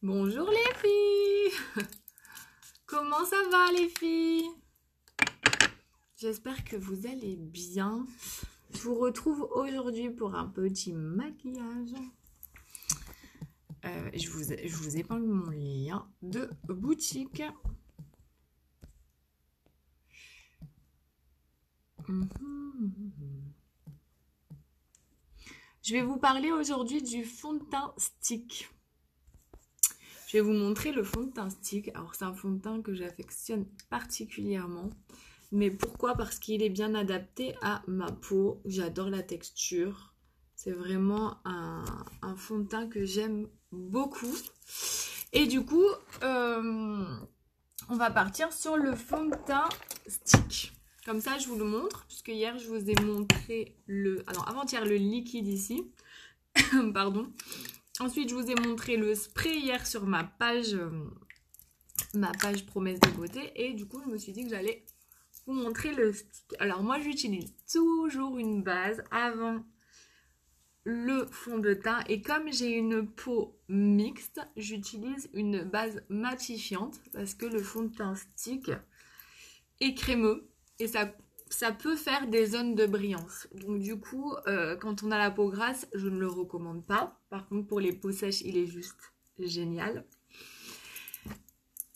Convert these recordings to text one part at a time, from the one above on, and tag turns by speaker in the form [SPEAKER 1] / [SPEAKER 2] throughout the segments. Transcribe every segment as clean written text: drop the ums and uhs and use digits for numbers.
[SPEAKER 1] Bonjour les filles. Comment ça va les filles? J'espère que vous allez bien. Je vous retrouve aujourd'hui pour un petit maquillage. Je vous épingle mon lien de boutique. Je vais vous parler aujourd'hui du fond de teint stick. Je vais vous montrer le fond de teint stick. Alors c'est un fond de teint que j'affectionne particulièrement. Mais pourquoi? Parce qu'il est bien adapté à ma peau. J'adore la texture. C'est vraiment un fond de teint que j'aime beaucoup. Et du coup, on va partir sur le fond de teint stick. Comme ça, je vous le montre. Puisque hier, je vous ai montré avant-hier, le liquide ici. Pardon. Ensuite, je vous ai montré le spray hier sur ma page promesse de beauté. Et du coup, je me suis dit que j'allais vous montrer le stick. Alors moi, j'utilise toujours une base avant le fond de teint. Et comme j'ai une peau mixte, j'utilise une base matifiante parce que le fond de teint stick est crémeux et ça peut faire des zones de brillance. Donc du coup, quand on a la peau grasse, je ne le recommande pas. Par contre, pour les peaux sèches, il est juste génial.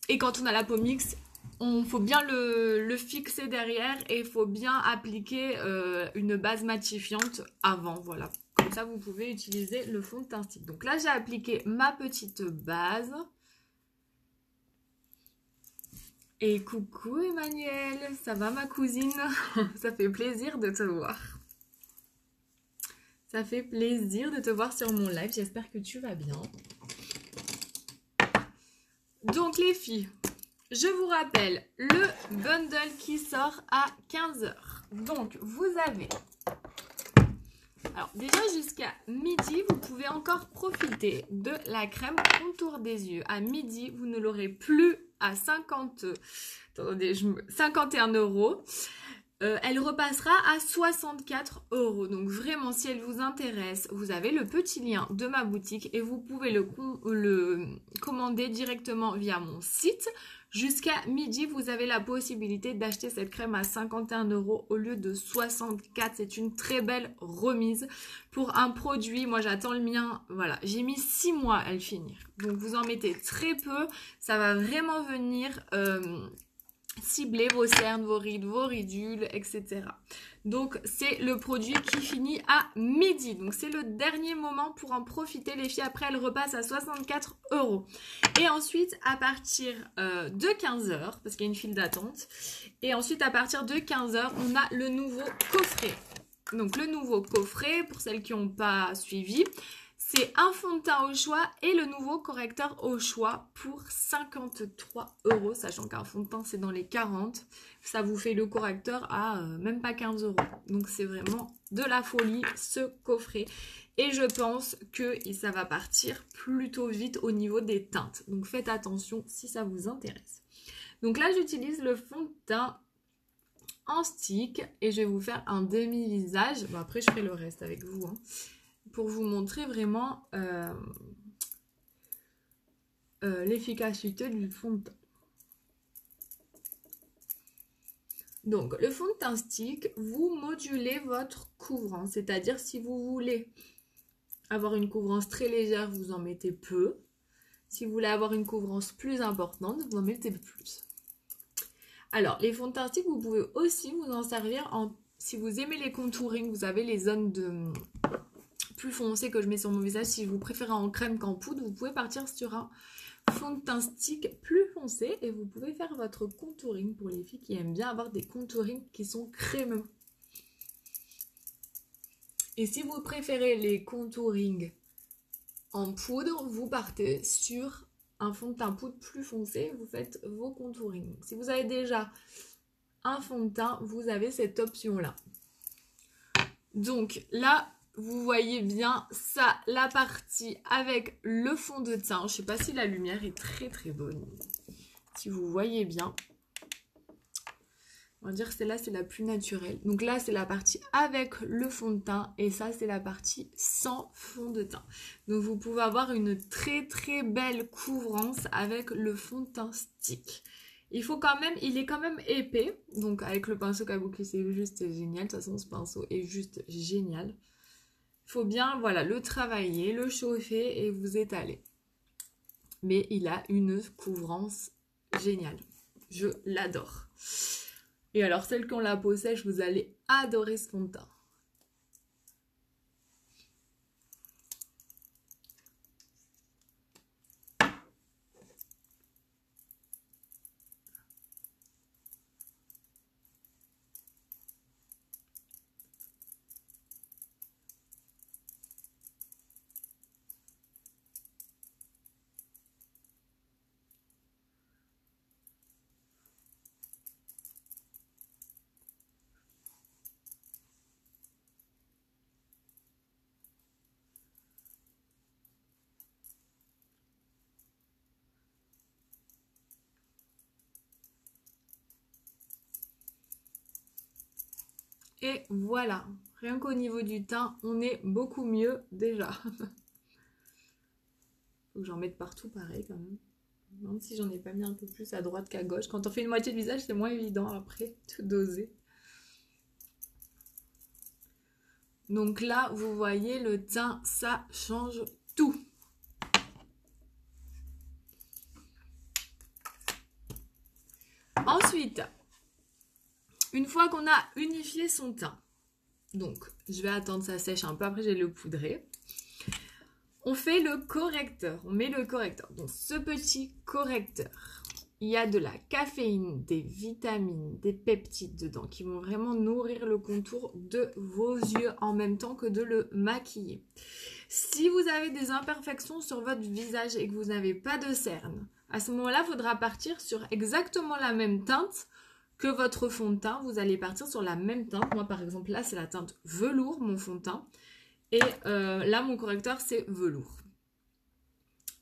[SPEAKER 1] Et quand on a la peau mixte, faut bien le fixer derrière et il faut bien appliquer une base matifiante avant. Voilà. Comme ça, vous pouvez utiliser le fond de teint stick. Donc là, j'ai appliqué ma petite base. Et coucou Emmanuel, ça va ma cousine? Ça fait plaisir de te voir. Ça fait plaisir de te voir sur mon live, j'espère que tu vas bien. Donc les filles, je vous rappelle le bundle qui sort à 15 h. Donc vous avez... Alors déjà jusqu'à midi, vous pouvez encore profiter de la crème contour des yeux. À midi, vous ne l'aurez plus à 51 €. Elle repassera à 64 €. Donc vraiment, si elle vous intéresse, vous avez le petit lien de ma boutique et vous pouvez le commander directement via mon site. Jusqu'à midi, vous avez la possibilité d'acheter cette crème à 51 € au lieu de 64. C'est une très belle remise pour un produit. Moi, j'attends le mien. Voilà, j'ai mis 6 mois à le finir. Donc, vous en mettez très peu. Ça va vraiment venir... cibler vos cernes, vos rides, vos ridules, etc. Donc, c'est le produit qui finit à midi. Donc, c'est le dernier moment pour en profiter. Les filles, après, elle repasse à 64 €. Et ensuite, à partir de 15 h, parce qu'il y a une file d'attente, et ensuite, à partir de 15 h, on a le nouveau coffret. Donc, le nouveau coffret, pour celles qui n'ont pas suivi, c'est un fond de teint au choix et le nouveau correcteur au choix pour 53 €, sachant qu'un fond de teint c'est dans les 40. Ça vous fait le correcteur à même pas 15 €. Donc c'est vraiment de la folie ce coffret. Et je pense que ça va partir plutôt vite au niveau des teintes. Donc faites attention si ça vous intéresse. Donc là j'utilise le fond de teint en stick et je vais vous faire un demi-visage. Bon, après je ferai le reste avec vous, hein, pour vous montrer vraiment l'efficacité du fond de teint. Donc, le fond de teint stick, vous modulez votre couvrance. C'est-à-dire, si vous voulez avoir une couvrance très légère, vous en mettez peu. Si vous voulez avoir une couvrance plus importante, vous en mettez plus. Alors, les fonds de teint stick, vous pouvez aussi vous en servir si vous aimez les contouring, vous avez les zones de... plus foncé que je mets sur mon visage. Si vous préférez en crème qu'en poudre, vous pouvez partir sur un fond de teint stick plus foncé et vous pouvez faire votre contouring pour les filles qui aiment bien avoir des contourings qui sont crémeux. Et si vous préférez les contourings en poudre, vous partez sur un fond de teint poudre plus foncé et vous faites vos contourings. Si vous avez déjà un fond de teint, vous avez cette option-là. Donc là, vous voyez bien ça, la partie avec le fond de teint. Je ne sais pas si la lumière est très très bonne. Si vous voyez bien. On va dire que celle-là, c'est la plus naturelle. Donc là, c'est la partie avec le fond de teint. Et ça, c'est la partie sans fond de teint. Donc vous pouvez avoir une très très belle couvrance avec le fond de teint stick. Il est quand même épais. Donc avec le pinceau Kabuki, c'est juste génial. De toute façon, ce pinceau est juste génial. Il faut bien, voilà, le travailler, le chauffer et vous étaler. Mais il a une couvrance géniale. Je l'adore. Et alors, celles qui ont la peau sèche, vous allez adorer ce fond de teint. Et voilà, rien qu'au niveau du teint, on est beaucoup mieux déjà. Faut que j'en mette partout pareil quand même. Même si j'en ai pas mis un peu plus à droite qu'à gauche. Quand on fait une moitié de visage, c'est moins évident après de doser. Donc là, vous voyez, le teint, ça change tout. Ensuite, une fois qu'on a unifié son teint, donc je vais attendre ça sèche un peu, après je vais le poudrer. On fait le correcteur, on met le correcteur. Donc ce petit correcteur, il y a de la caféine, des vitamines, des peptides dedans qui vont vraiment nourrir le contour de vos yeux en même temps que de le maquiller. Si vous avez des imperfections sur votre visage et que vous n'avez pas de cernes, à ce moment-là, il faudra partir sur exactement la même teinte que votre fond de teint. Vous allez partir sur la même teinte. Moi, par exemple, là, c'est la teinte velours, mon fond de teint. Et là, mon correcteur, c'est velours.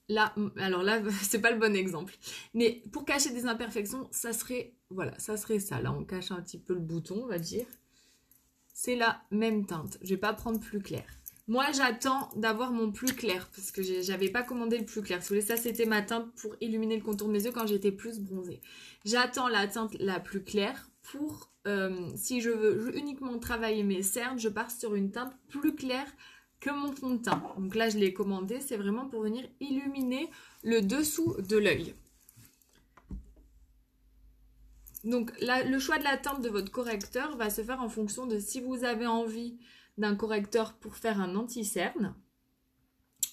[SPEAKER 1] Là, alors là, c'est pas le bon exemple. Mais pour cacher des imperfections, ça serait, voilà, ça serait ça. Là, on cache un petit peu le bouton, on va dire. C'est la même teinte. Je vais pas prendre plus clair. Moi, j'attends d'avoir mon plus clair parce que j'avais pas commandé le plus clair. Si vous voulez, ça, c'était ma teinte pour illuminer le contour de mes yeux quand j'étais plus bronzée. J'attends la teinte la plus claire pour, si je veux uniquement travailler mes cernes, je pars sur une teinte plus claire que mon fond de teint. Donc là, je l'ai commandé. C'est vraiment pour venir illuminer le dessous de l'œil. Donc là, le choix de la teinte de votre correcteur va se faire en fonction de si vous avez envie d'un correcteur pour faire un anti-cerne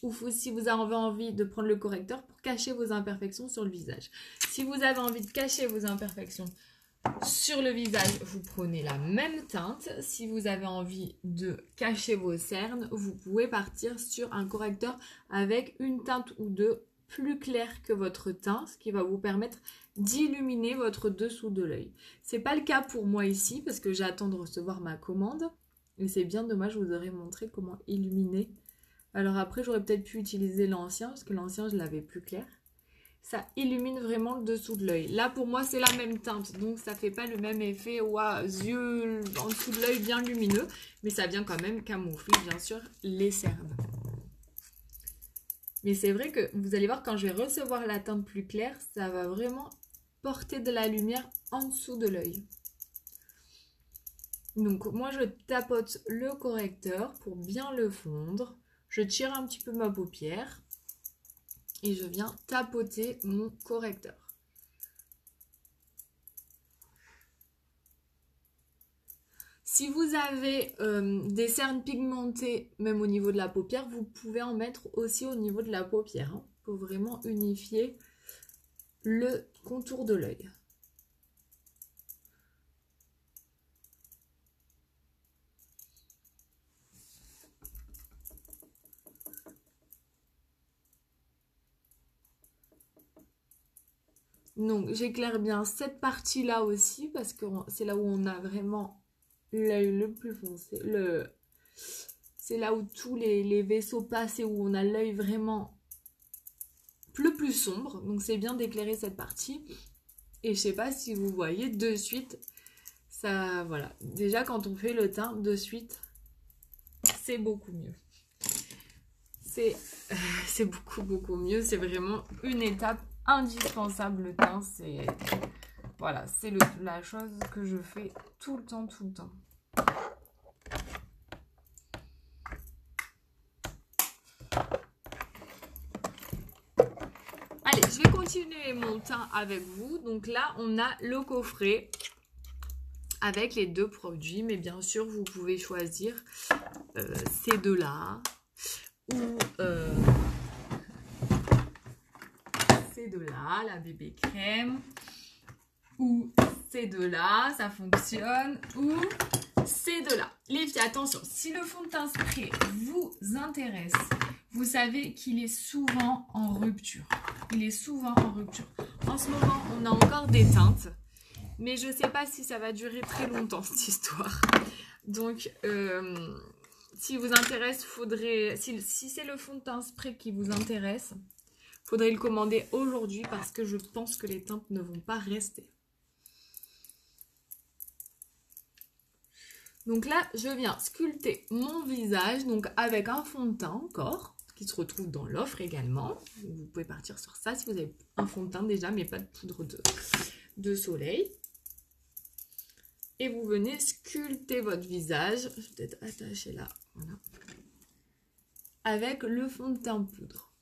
[SPEAKER 1] ou si vous avez envie de prendre le correcteur pour cacher vos imperfections sur le visage. Si vous avez envie de cacher vos imperfections sur le visage, vous prenez la même teinte. Si vous avez envie de cacher vos cernes, vous pouvez partir sur un correcteur avec une teinte ou deux plus claire que votre teint, ce qui va vous permettre d'illuminer votre dessous de l'œil. C'est pas le cas pour moi ici parce que j'attends de recevoir ma commande. Et c'est bien dommage, je vous aurais montré comment illuminer. Alors après, j'aurais peut-être pu utiliser l'ancien, parce que l'ancien, je l'avais plus clair. Ça illumine vraiment le dessous de l'œil. Là, pour moi, c'est la même teinte, donc ça fait pas le même effet, ouah, yeux en dessous de l'œil bien lumineux, mais ça vient quand même camoufler, bien sûr, les cernes. Mais c'est vrai que vous allez voir, quand je vais recevoir la teinte plus claire, ça va vraiment porter de la lumière en dessous de l'œil. Donc moi je tapote le correcteur pour bien le fondre. Je tire un petit peu ma paupière et je viens tapoter mon correcteur. Si vous avez des cernes pigmentées, même au niveau de la paupière, vous pouvez en mettre aussi au niveau de la paupière, hein, pour vraiment unifier le contour de l'œil. Donc j'éclaire bien cette partie-là aussi parce que c'est là où on a vraiment l'œil le plus foncé. C'est là où tous les vaisseaux passent et où on a l'œil vraiment le plus sombre. Donc c'est bien d'éclairer cette partie. Et je sais pas si vous voyez de suite, Ça, voilà. Déjà, quand on fait le teint de suite, c'est beaucoup mieux. C'est beaucoup mieux. C'est vraiment une étape indispensable, le teint. Voilà, c'est la chose que je fais tout le temps. Allez, je vais continuer mon teint avec vous. Donc là, on a le coffret avec les deux produits. Mais bien sûr, vous pouvez choisir ces deux-là. Ou ces deux-là, la bébé crème. Ou ces deux-là, ça fonctionne. Ou ces deux-là. Les filles, attention, si le fond de teint spray vous intéresse, vous savez qu'il est souvent en rupture. Il est souvent en rupture. En ce moment, on a encore des teintes. Mais je ne sais pas si ça va durer très longtemps, cette histoire. Donc, si vous intéresse, faudrait... Si c'est le fond de teint spray qui vous intéresse, faudrait le commander aujourd'hui parce que je pense que les teintes ne vont pas rester. Donc là, je viens sculpter mon visage donc avec un fond de teint encore, qui se retrouve dans l'offre également. Vous pouvez partir sur ça si vous avez un fond de teint déjà, mais pas de poudre de soleil. Et vous venez sculpter votre visage. Je vais peut-être attacher là, voilà. Avec le fond de teint poudre.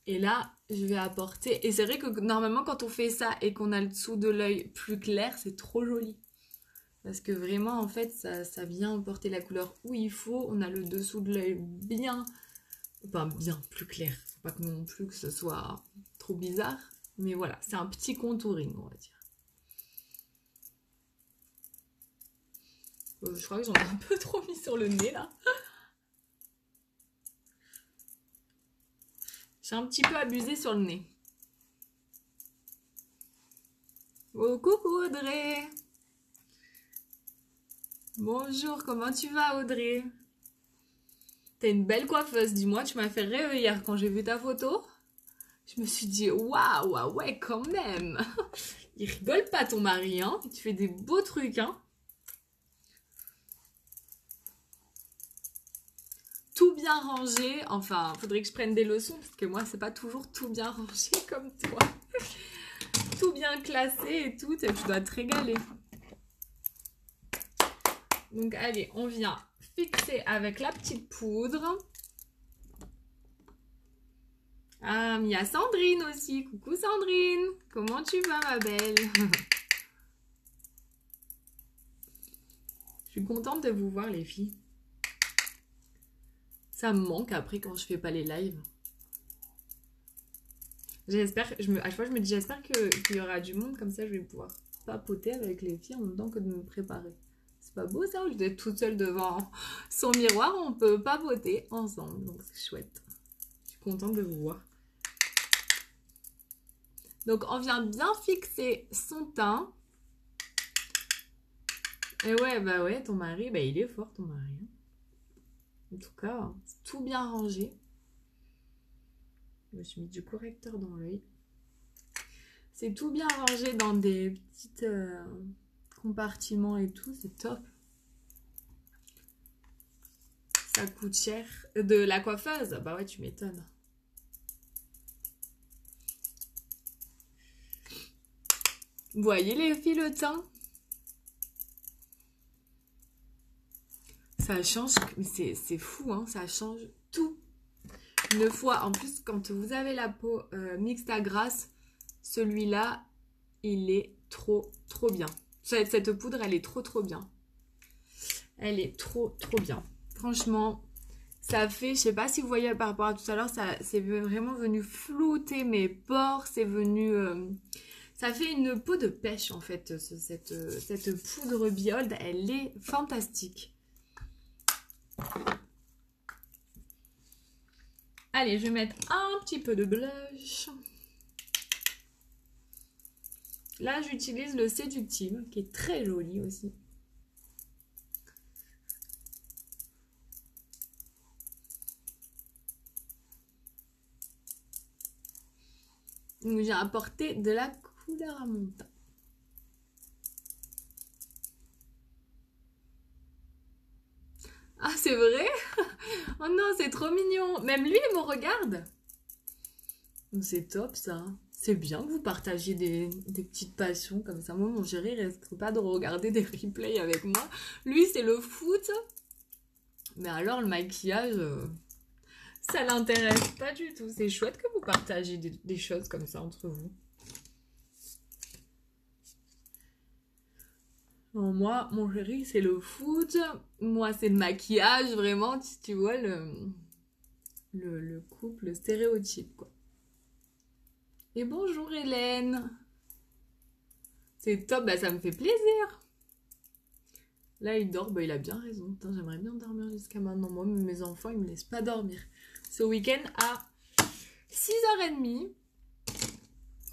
[SPEAKER 1] Et là, je vais apporter... Et c'est vrai que normalement, quand on fait ça et qu'on a le dessous de l'œil plus clair, c'est trop joli. Parce que vraiment, en fait, ça vient porter la couleur où il faut. On a le dessous de l'œil bien... Enfin, bien plus clair. Faut pas que non plus que ce soit trop bizarre. Mais voilà, c'est un petit contouring, on va dire. Je crois que j'en ai un peu trop mis sur le nez, là. J'ai un petit peu abusé sur le nez. Oh, coucou Audrey! Bonjour, comment tu vas Audrey? T'as une belle coiffeuse, dis-moi, tu m'as fait rêver hier quand j'ai vu ta photo. Je me suis dit, waouh, ah ouais, quand même. Il rigole pas ton mari, hein. Tu fais des beaux trucs, hein. Tout bien rangé, enfin, faudrait que je prenne des leçons parce que moi, c'est pas toujours tout bien rangé comme toi. Tout bien classé et tout, tu dois te régaler. Donc, allez, on vient fixer avec la petite poudre. Ah, il y a Sandrine aussi. Coucou Sandrine. Comment tu vas, ma belle? Je suis contente de vous voir, les filles. Ça me manque après quand je fais pas les lives. J'espère, à chaque fois je me dis j'espère qu'il y aura du monde, comme ça je vais pouvoir papoter avec les filles en même temps que de me préparer. C'est pas beau ça, au lieu d'être toute seule devant son miroir, on peut papoter ensemble, donc c'est chouette. Je suis contente de vous voir. Donc on vient bien fixer son teint. Et ouais, bah ouais, ton mari, bah il est fort ton mari. En tout cas, c'est tout bien rangé. Je me suis mis du correcteur dans l'œil. C'est tout bien rangé dans des petits compartiments et tout, c'est top. Ça coûte cher. De la coiffeuse? Bah ouais, tu m'étonnes. Vous voyez les filles, le teint? Ça change, c'est fou, hein, ça change tout. Une fois, en plus, quand vous avez la peau mixte à grasse, celui-là, il est trop bien. Cette poudre, elle est trop bien. Elle est trop bien. Franchement, ça fait, je sais pas si vous voyez par rapport à tout à l'heure, c'est vraiment venu flouter mes pores, c'est venu... ça fait une peau de pêche en fait, cette poudre Biold, elle est fantastique. Allez, je vais mettre un petit peu de blush. Là, j'utilise le Séductive, qui est très joli aussi. Donc, j'ai apporté de la couleur à mon teint. c'est vrai? Oh non, c'est trop mignon. Même lui, il me regarde. C'est top ça. C'est bien que vous partagiez des petites passions comme ça. Moi, mon chéri, il risque pas de regarder des replays avec moi. Lui, c'est le foot. Mais alors, le maquillage, ça l'intéresse pas du tout. C'est chouette que vous partagez des choses comme ça entre vous. Non, moi, mon chéri, c'est le foot. Moi, c'est le maquillage, vraiment. Tu vois, le couple stéréotype, quoi. Et bonjour, Hélène. C'est top, bah ça me fait plaisir. Là, il dort, bah il a bien raison. Putain, j'aimerais bien dormir jusqu'à maintenant. Moi, mes enfants, ils me laissent pas dormir. Ce week-end, à 6h30,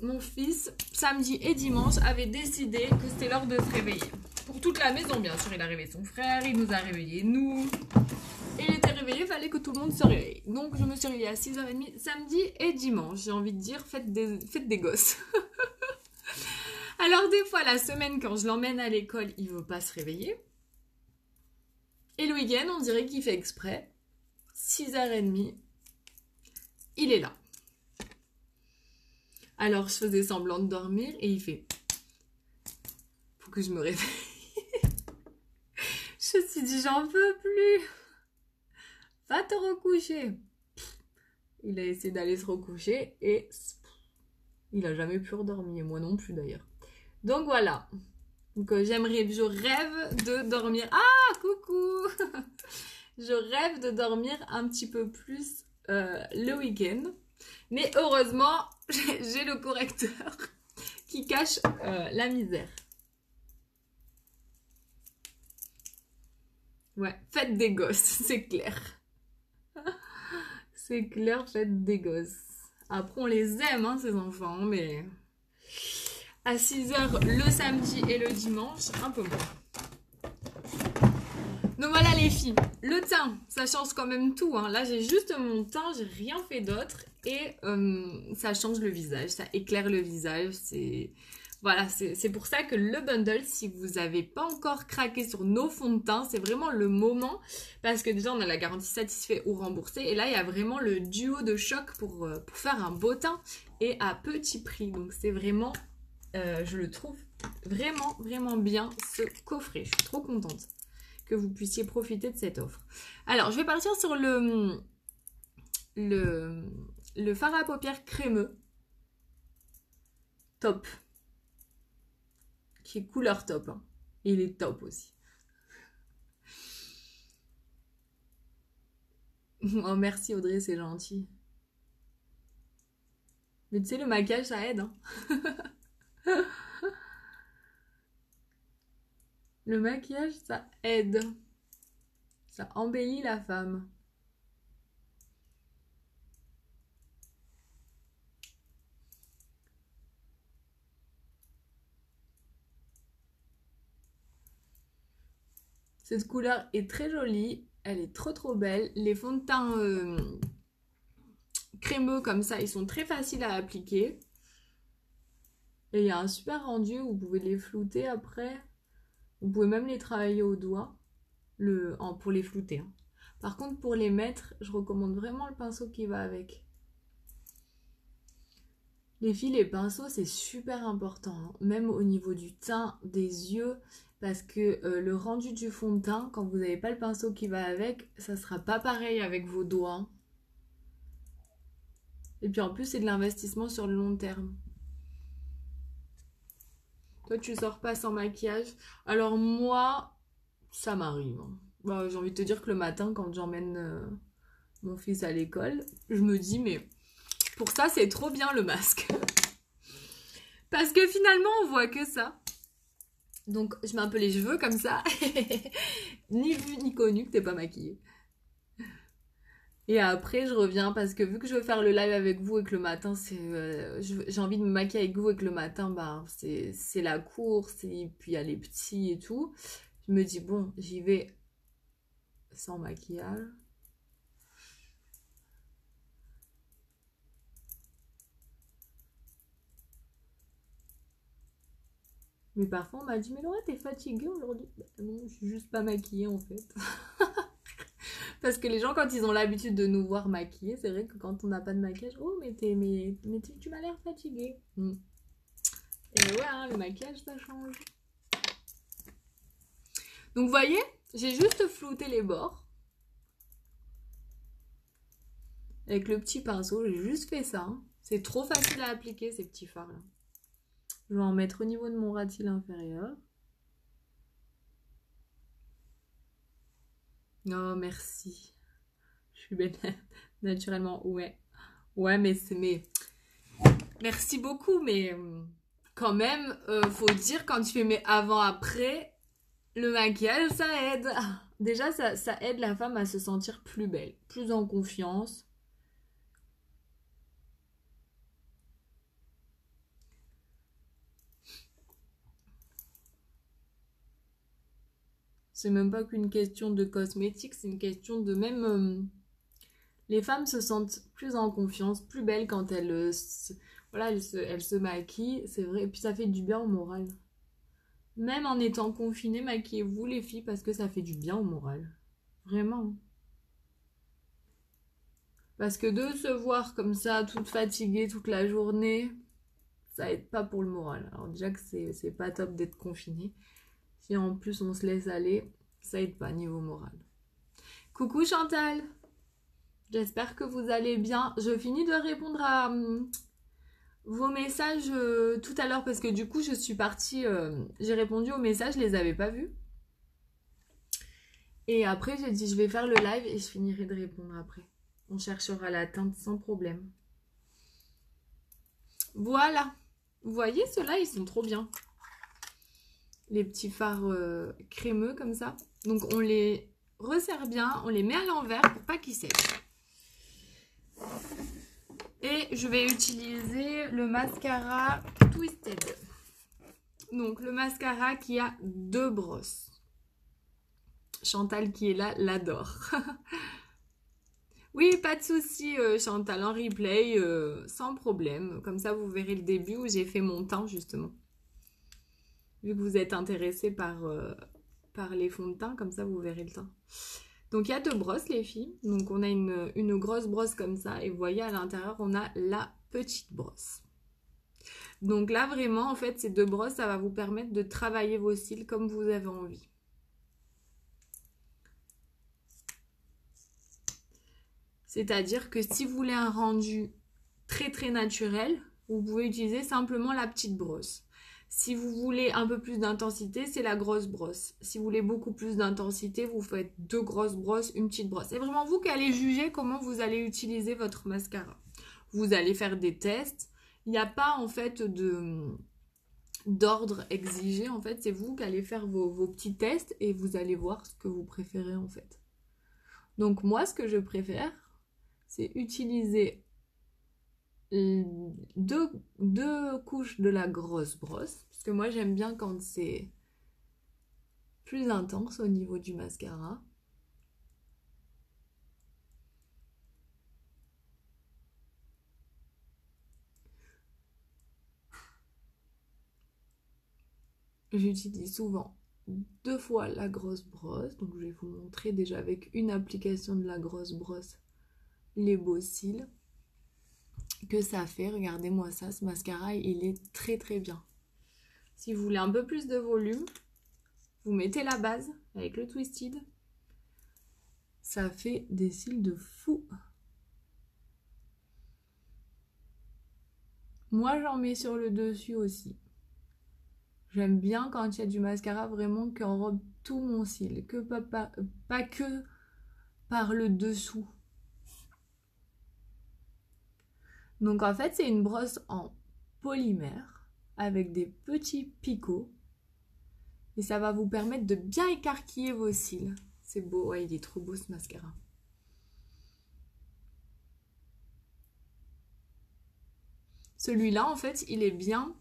[SPEAKER 1] mon fils, samedi et dimanche, avait décidé que c'était l'heure de se réveiller. Pour toute la maison, bien sûr. Il a réveillé son frère, il nous a réveillés, nous. Et il était réveillé, il fallait que tout le monde se réveille. Donc, je me suis réveillée à 6h30, samedi et dimanche. J'ai envie de dire, faites des gosses. Alors, des fois, la semaine, quand je l'emmène à l'école, il veut pas se réveiller. Et le week-end, on dirait qu'il fait exprès. 6h30, il est là. Alors, je faisais semblant de dormir et il fait... Faut que je me réveille. Je me suis dit, j'en peux plus. Va te recoucher. Il a essayé d'aller se recoucher et il a jamais pu redormir. Moi non plus d'ailleurs. Donc voilà. Donc je rêve de dormir. Ah, coucou. Je rêve de dormir un petit peu plus le week-end. Mais heureusement, j'ai le correcteur qui cache la misère. Ouais, faites des gosses, c'est clair. C'est clair, faites des gosses. Après, on les aime, hein, ces enfants, mais à 6h le samedi et le dimanche, un peu moins. Donc voilà les filles, le teint, ça change quand même tout. Hein. Là, j'ai juste mon teint, j'ai rien fait d'autre. Et ça change le visage, ça éclaire le visage. Voilà, c'est pour ça que le bundle, si vous n'avez pas encore craqué sur nos fonds de teint, c'est vraiment le moment. Parce que déjà, on a la garantie satisfait ou remboursé. Et là, il y a vraiment le duo de choc pour faire un beau teint et à petit prix. Donc c'est vraiment, je le trouve vraiment, vraiment bien ce coffret. Je suis trop contente que vous puissiez profiter de cette offre. Alors, je vais partir sur le fard à paupières crémeux. Top. Qui est couleur top. Hein. Et il est top aussi. Oh, merci Audrey, c'est gentil. Mais tu sais, le maquillage, ça aide. Hein. Le maquillage, ça aide. Ça embellit la femme. Cette couleur est très jolie. Elle est trop belle. Les fonds de teint crémeux comme ça, ils sont très faciles à appliquer. Et il y a un super rendu. Vous pouvez les flouter après. Vous pouvez même les travailler au doigt pour les flouter. Hein. Par contre, pour les mettre, je recommande vraiment le pinceau qui va avec. Les filles, les pinceaux, c'est super important. Hein. Même au niveau du teint, des yeux. Parce que le rendu du fond de teint, quand vous n'avez pas le pinceau qui va avec, ça sera pas pareil avec vos doigts. Et puis en plus, c'est de l'investissement sur le long terme. Toi, tu sors pas sans maquillage. Alors moi, ça m'arrive. Hein. Bah, j'ai envie de te dire que le matin, quand j'emmène mon fils à l'école, je me dis, mais pour ça, c'est trop bien le masque. Parce que finalement, on voit que ça. Donc, je mets un peu les cheveux comme ça. Ni vu ni connu que t'es pas maquillée. Et après, je reviens parce que vu que je veux faire le live avec vous et que le matin, j'ai envie de me maquiller avec vous et que le matin, bah, c'est la course et puis il y a les petits et tout. Je me dis, bon, j'y vais sans maquillage. Mais parfois, on m'a dit, mais Laura, t'es fatiguée aujourd'hui? Bah, non, je suis juste pas maquillée en fait. Parce que les gens, quand ils ont l'habitude de nous voir maquillés, c'est vrai que quand on n'a pas de maquillage, oh, tu m'as l'air fatiguée. Et ouais, hein, le maquillage, ça change. Donc, vous voyez, j'ai juste flouté les bords. Avec le petit pinceau, j'ai juste fait ça. Hein. C'est trop facile à appliquer, ces petits fards-là. Je vais en mettre au niveau de mon ras de cils inférieur. Oh, merci. Je suis belle naturellement, ouais. Ouais, mais c'est... Merci beaucoup, mais quand même, faut dire, quand tu fais mes avant-après, le maquillage, ça aide. Déjà, ça aide la femme à se sentir plus belle, plus en confiance. C'est même pas qu'une question de cosmétique, c'est une question de même... les femmes se sentent plus en confiance, plus belles quand voilà, elles se maquillent, c'est vrai. Et puis ça fait du bien au moral. Même en étant confinées, maquillez-vous les filles parce que ça fait du bien au moral. Vraiment. Parce que de se voir comme ça, toute fatiguée toute la journée, ça aide pas pour le moral. Alors déjà que c'est pas top d'être confiné. Si en plus on se laisse aller, ça aide pas niveau moral. Coucou Chantal, j'espère que vous allez bien. Je finis de répondre à vos messages tout à l'heure parce que du coup je suis partie, j'ai répondu aux messages, je les avais pas vus. Et après j'ai dit je vais faire le live et je finirai de répondre après. On cherchera la teinte sans problème. Voilà. Vous voyez, ceux-là, ils sont trop bien. Les petits fards crémeux comme ça. Donc, on les resserre bien. On les met à l'envers pour pas qu'ils sèchent. Et je vais utiliser le mascara Twisted. Donc, le mascara qui a 2 brosses. Chantal qui est là l'adore. Oui, pas de souci, Chantal, en replay, sans problème. Comme ça, vous verrez le début où j'ai fait mon teint, justement. Vu que vous êtes intéressé par les fonds de teint, comme ça, vous verrez le teint. Donc, il y a 2 brosses, les filles. Donc, on a une grosse brosse comme ça. Et vous voyez, à l'intérieur, on a la petite brosse. Donc là, vraiment, en fait, ces 2 brosses, ça va vous permettre de travailler vos cils comme vous avez envie. C'est-à-dire que si vous voulez un rendu très très naturel, vous pouvez utiliser simplement la petite brosse. Si vous voulez un peu plus d'intensité, c'est la grosse brosse. Si vous voulez beaucoup plus d'intensité, vous faites 2 grosses brosses, une petite brosse. C'est vraiment vous qui allez juger comment vous allez utiliser votre mascara. Vous allez faire des tests. Il n'y a pas en fait d'ordre exigé. En fait, c'est vous qui allez faire vos petits tests et vous allez voir ce que vous préférez en fait. Donc moi, ce que je préfère, c'est utiliser 2 couches de la grosse brosse. Parce que moi, j'aime bien quand c'est plus intense au niveau du mascara. J'utilise souvent 2 fois la grosse brosse. Donc, je vais vous montrer déjà avec une application de la grosse brosse les beaux cils que ça fait. Regardez-moi ça, ce mascara, il est très très bien. Si vous voulez un peu plus de volume, vous mettez la base avec le Twisted. Ça fait des cils de fou. Moi, j'en mets sur le dessus aussi. J'aime bien quand il y a du mascara vraiment qui enrobe tout mon cil, que pas que par le dessous. Donc en fait, c'est une brosse en polymère avec des petits picots. Et ça va vous permettre de bien écarquiller vos cils. C'est beau, ouais, il est trop beau ce mascara. Celui-là, en fait, il est bien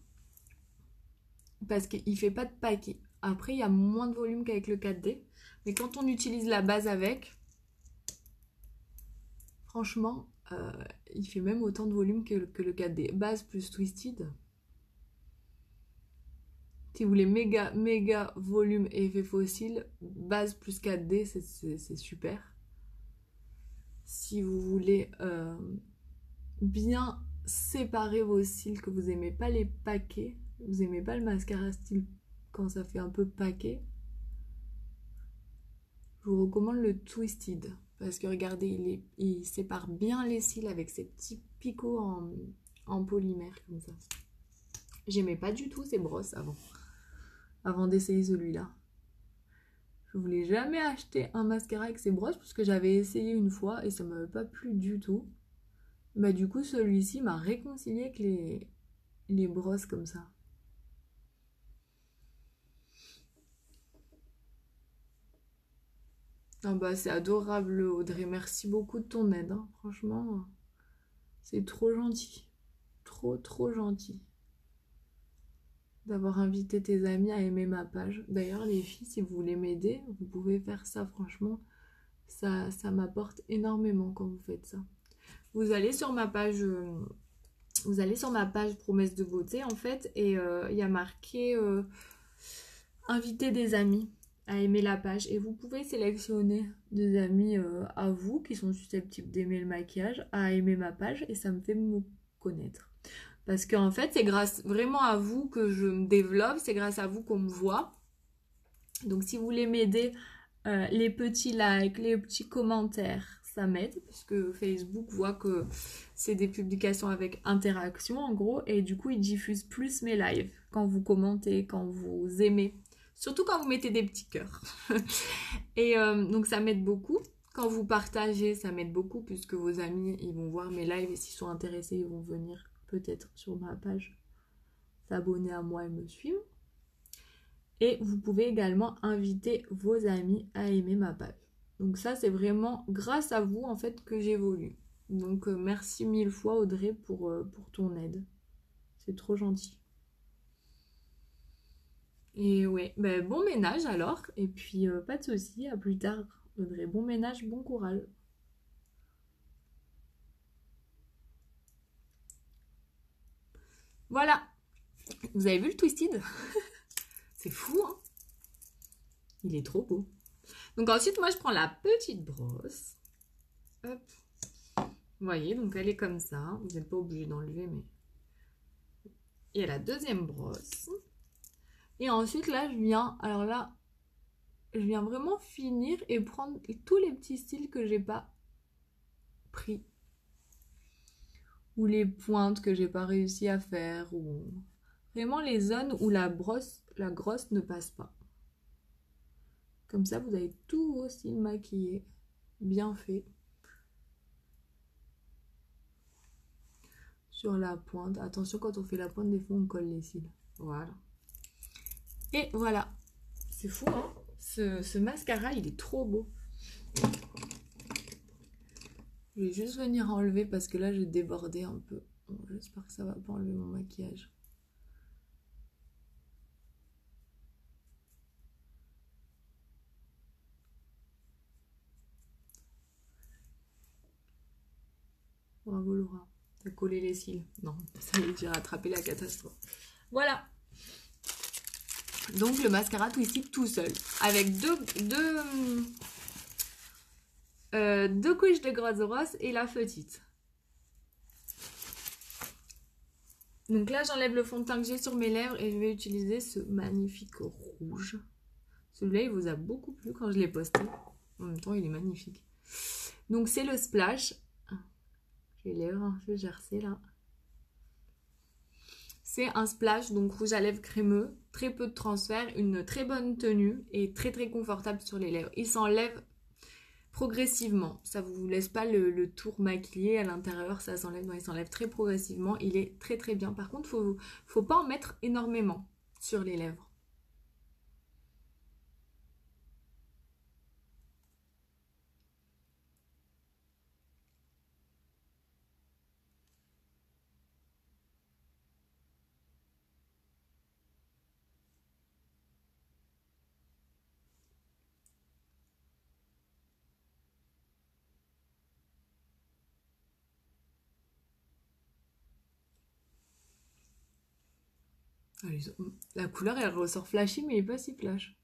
[SPEAKER 1] parce qu'il fait pas de paquet. Après, il y a moins de volume qu'avec le 4D. Mais quand on utilise la base avec, franchement, il fait même autant de volume que le 4D. Base plus Twisted. Si vous voulez méga volume et effet fossile, base plus 4D, c'est super. si vous voulez bien séparer vos cils, que vous aimez pas les paquets, vous aimez pas le mascara style quand ça fait un peu paquet, je vous recommande le Twisted. Parce que regardez, il sépare bien les cils avec ces petits picots en polymère comme ça. J'aimais pas du tout ces brosses avant d'essayer celui-là. Je voulais jamais acheter un mascara avec ces brosses parce que j'avais essayé une fois et ça m'avait pas plu du tout. Bah du coup celui-ci m'a réconcilié avec les brosses comme ça. Ah bah c'est adorable Audrey, merci beaucoup de ton aide, hein. Franchement, c'est trop gentil. Trop gentil d'avoir invité tes amis à aimer ma page. D'ailleurs les filles, si vous voulez m'aider, vous pouvez faire ça, franchement, ça m'apporte énormément quand vous faites ça. Vous allez sur ma page promesse de beauté en fait et il y a marqué inviter des amis à aimer la page et vous pouvez sélectionner des amis à vous qui sont susceptibles d'aimer le maquillage à aimer ma page et ça me fait me connaître. Parce qu'en fait, c'est grâce vraiment à vous que je me développe, c'est grâce à vous qu'on me voit. Donc si vous voulez m'aider, les petits likes, les petits commentaires, ça m'aide. Parce que Facebook voit que c'est des publications avec interaction en gros. Et du coup, il diffuse plus mes lives quand vous commentez, quand vous aimez. Surtout quand vous mettez des petits cœurs. Et donc ça m'aide beaucoup. Quand vous partagez, ça m'aide beaucoup puisque vos amis, ils vont voir mes lives et s'ils sont intéressés, ils vont venir peut-être sur ma page s'abonner à moi et me suivre. Et vous pouvez également inviter vos amis à aimer ma page. Donc ça, c'est vraiment grâce à vous en fait que j'évolue. Donc merci mille fois Audrey pour ton aide. C'est trop gentil. Et ouais, ben, bon ménage alors. Et puis pas de soucis, à plus tard Audrey. Bon ménage, bon courage. Voilà. Vous avez vu le Twisted? C'est fou, hein? Il est trop beau. Donc ensuite, moi, je prends la petite brosse. Hop. Vous voyez, donc elle est comme ça. Vous n'êtes pas obligé d'enlever, mais... Il y a la deuxième brosse. Et ensuite, là, je viens... Alors là, je viens vraiment finir et prendre tous les petits styles que j'ai pas pris. Ou les pointes que j'ai pas réussi à faire. Ou vraiment les zones où la grosse ne passe pas. Comme ça, vous avez tous vos cils maquillés. Bien fait. Sur la pointe. Attention, quand on fait la pointe, des fois, on colle les cils. Voilà. Et voilà. C'est fou, hein? Ce mascara, il est trop beau. Je vais juste venir enlever parce que là, j'ai débordé un peu. Bon, j'espère que ça va pas enlever mon maquillage. Bravo Laura. T'as collé les cils. Non, ça y est, j'ai rattrapé la catastrophe. Voilà. Donc le mascara Twisted tout seul. Avec deux couches de Grosse Rose et la petite. Donc là, j'enlève le fond de teint que j'ai sur mes lèvres et je vais utiliser ce magnifique rouge. Celui-là, il vous a beaucoup plu quand je l'ai posté. En même temps, il est magnifique. Donc c'est le Splash. J'ai les lèvres un peu gercées là. C'est un splash, donc rouge à lèvres crémeux, très peu de transfert, une très bonne tenue et très très confortable sur les lèvres. Il s'enlève progressivement, ça vous laisse pas le tour maquillé à l'intérieur, ça s'enlève, non, il s'enlève très progressivement, il est très très bien. Par contre, faut pas en mettre énormément sur les lèvres. La couleur, elle ressort flashy, mais il est pas si flash.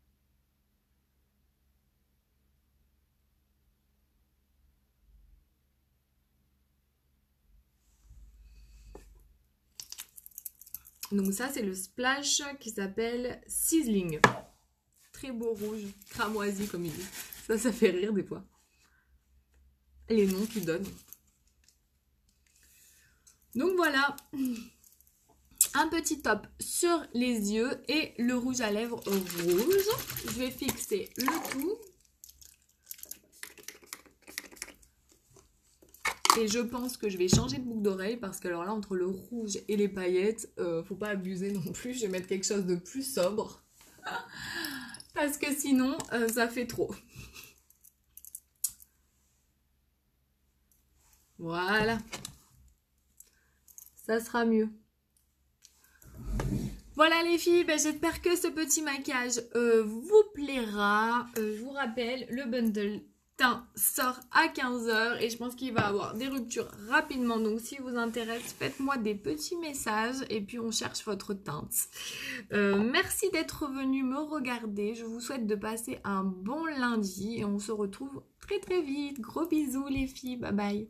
[SPEAKER 1] Donc ça, c'est le splash qui s'appelle Sizzling. Très beau rouge, cramoisi comme il dit. Ça fait rire des fois. Les noms qu'ils donnent. Donc voilà, un petit top sur les yeux et le rouge à lèvres rouge. Je vais fixer le tout. Et je pense que je vais changer de boucle d'oreille parce que alors là, entre le rouge et les paillettes, faut pas abuser non plus. Je vais mettre quelque chose de plus sobre. Parce que sinon, ça fait trop. Voilà. Ça sera mieux. Voilà les filles, ben, j'espère que ce petit maquillage vous plaira. Je vous rappelle, le bundle teint sort à 15h et je pense qu'il va avoir des ruptures rapidement. Donc si vous intéresse, faites-moi des petits messages et puis on cherche votre teinte. Merci d'être venu me regarder. Je vous souhaite de passer un bon lundi et on se retrouve très très vite. Gros bisous les filles, bye bye.